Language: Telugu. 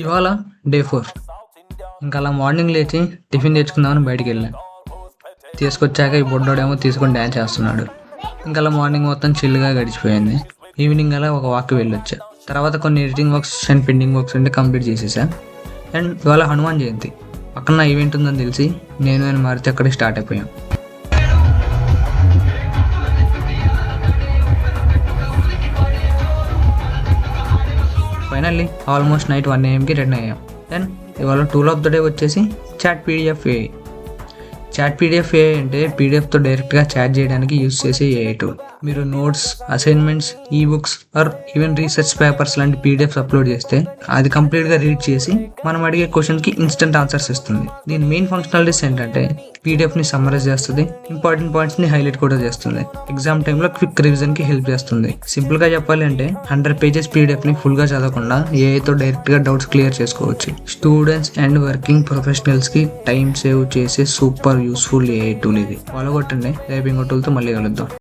ఇవాళ డే 4. ఇంకా అలా మార్నింగ్ లేచి టిఫిన్ తెచ్చుకుందామని బయటికి వెళ్ళాను. తీసుకొచ్చాక ఈ బొడ్డోడేమో తీసుకొని డ్యాన్స్ చేస్తున్నాడు. ఇంకా అలా మార్నింగ్ మొత్తం చిల్లుగా గడిచిపోయింది. ఈవినింగ్ అలా ఒక వాక్కి వెళ్ళొచ్చా. తర్వాత కొన్ని editing works and pending works ఉంటే కంప్లీట్ చేసేసా. అండ్ ఇవాళ హనుమాన్ జయంతి, పక్కన ఈవెంట్ ఉందని తెలిసి నేను అని మారితే అక్కడే స్టార్ట్ అయిపోయాం. Finally almost night 1 AM ready అయ్యాం. దెన్ ఇవాళ టూల్ ఆఫ్ ద డే వచ్చేసి chat PDF AI. Chat PDF AI అంటే పీడిఎఫ్తో డైరెక్ట్గా చాట్ చేయడానికి యూస్ చేసే ఏఐ టూల్. మీరు notes, assignments, e books or even research papers లాంటి పీడిఎఫ్స్ అప్లోడ్ చేస్తే అది కంప్లీట్గా రీడ్ చేసి మనం అడిగే క్వశ్చన్కి ఇన్స్టెంట్ ఆన్సర్స్ ఇస్తుంది. దీని మెయిన్ ఫంక్షనాలిటీస్ ఏంటంటే పీడిఎఫ్ని సమ్మరైజ్ చేస్తుంది, ఇంపార్టెంట్ పాయింట్స్ని హైలైట్ కూడా చేస్తుంది, ఎగ్జామ్ టైంలో క్విక్ రివిజన్కి హెల్ప్ చేస్తుంది. సింపుల్గా చెప్పాలి అంటే 100 pages పీడిఎఫ్ని ఫుల్గా చదవకుండా ఏఐతో డైరెక్ట్గా డౌట్స్ క్లియర్ చేసుకోవచ్చు. స్టూడెంట్స్ అండ్ వర్కింగ్ ప్రొఫెషనల్స్కి టైం సేవ్ చేసే సూపర్ యూస్ఫుల్ ఏఐ టూల్ ఇది. ఫాలో కొట్టండి. రేపు ఇంకో టూల్తో మళ్ళీ కలుద్దాం.